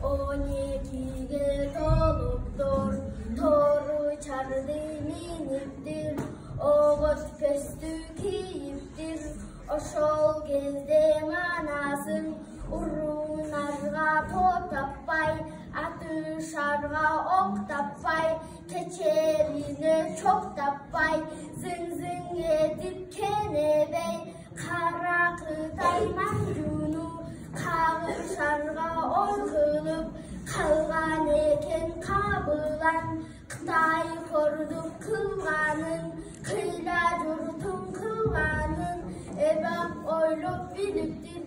12ге толуптур, тору чарды миниптир, огот пөстү кийиптир, ошол кезде манасың, урунарга топ таппай, атышарга ок таппай, кечерине чок таппай, зың-зың этип кенебей, каракытай маңжууну кагышарга ой кылып калган экен кабылан. Кытай кордук кылганын, кыйда журтун кылганын, эбак ойлоп билиптир.